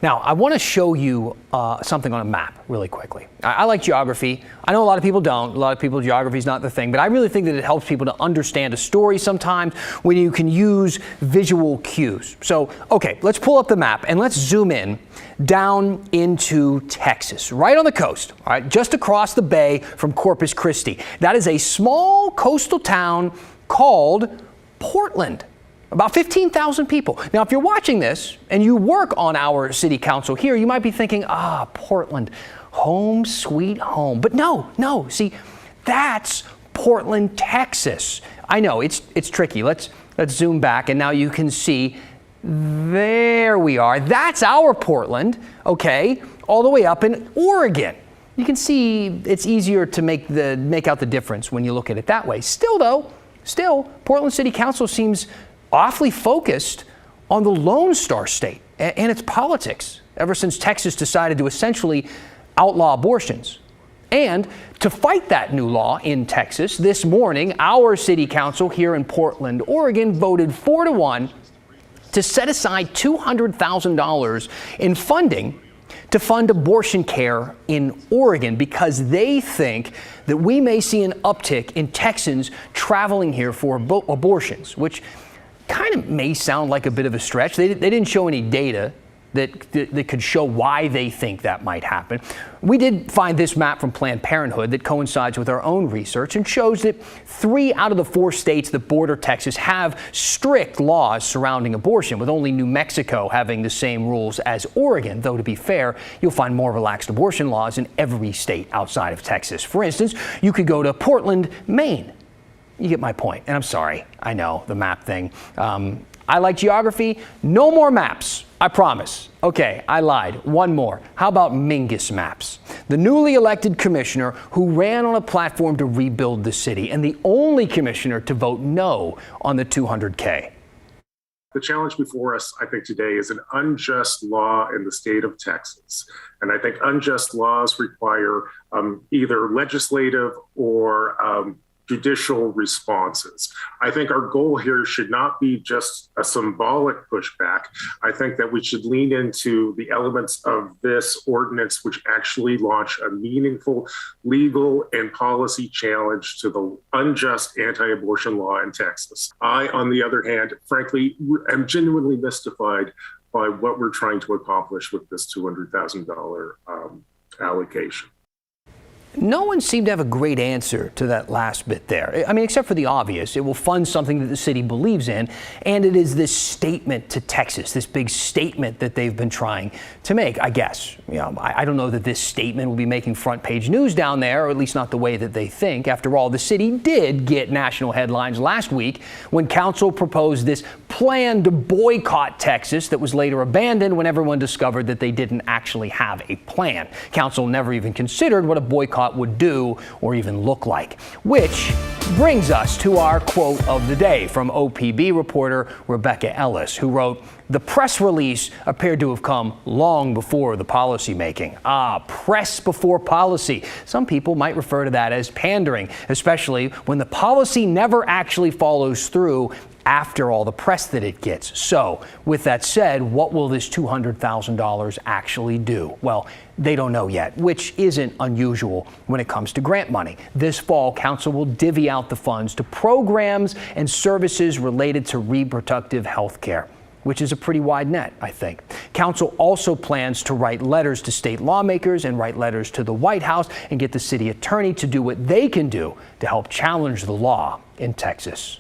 Now, I want to show you something on a map really quickly. I like geography. I know a lot of people don't. A lot of people, geography is not the thing, but I really think that it helps people to understand a story sometimes when you can use visual cues. So, okay, let's pull up the map and let's zoom in down into Texas, right on the coast, all right, just across the bay from Corpus Christi. That is a small coastal town called Portland. About 15,000 people. Now, if you're watching this and you work on our city council here, you might be thinking, Portland, home sweet home. But no, see, that's Portland, Texas. I know, it's tricky. Let's zoom back, and now you can see, there we are. That's our Portland, okay, all the way up in Oregon. You can see it's easier to make out the difference when you look at it that way. Still, Portland City Council seems awfully focused on the Lone Star State and its politics ever since Texas decided to essentially outlaw abortions. And to fight that new law in Texas, this morning, our city council here in Portland, Oregon, voted 4-1 to set aside $200,000 in funding to fund abortion care in Oregon because they think that we may see an uptick in Texans traveling here for abortions, which kind of may sound like a bit of a stretch. They didn't show any data that could show why they think that might happen. We did find this map from Planned Parenthood that coincides with our own research and shows that 3 out of the 4 states that border Texas have strict laws surrounding abortion, with only New Mexico having the same rules as Oregon, though to be fair, you'll find more relaxed abortion laws in every state outside of Texas. For instance, you could go to Portland, Maine. You get my point. And I'm sorry, I know, the map thing. I like geography. No more maps, I promise. Okay, I lied. One more. How about Mingus Maps? The newly elected commissioner who ran on a platform to rebuild the city and the only commissioner to vote no on the $200K. The challenge before us, I think, today is an unjust law in the state of Texas. And I think unjust laws require either legislative or judicial responses. I think our goal here should not be just a symbolic pushback. I think that we should lean into the elements of this ordinance which actually launch a meaningful legal and policy challenge to the unjust anti-abortion law in Texas. I, on the other hand, frankly, am genuinely mystified by what we're trying to accomplish with this $200,000 allocation. No one seemed to have a great answer to that last bit there. I mean, except for the obvious. It will fund something that the city believes in, and it is this statement to Texas, this big statement that they've been trying to make, I guess. You know, I don't know that this statement will be making front page news down there, or at least not the way that they think. After all, the city did get national headlines last week when council proposed this plan to boycott Texas that was later abandoned when everyone discovered that they didn't actually have a plan. Council never even considered what a boycott would do or even look like. Which brings us to our quote of the day from OPB reporter Rebecca Ellis, who wrote, "The press release appeared to have come long before the policy making." Press before policy. Some people might refer to that as pandering, especially when the policy never actually follows through after all the press that it gets. So, with that said, what will this $200,000 actually do? Well, they don't know yet, which isn't unusual when it comes to grant money. This fall, council will divvy out the funds to programs and services related to reproductive health care, which is a pretty wide net, I think. Council also plans to write letters to state lawmakers and write letters to the White House and get the city attorney to do what they can do to help challenge the law in Texas.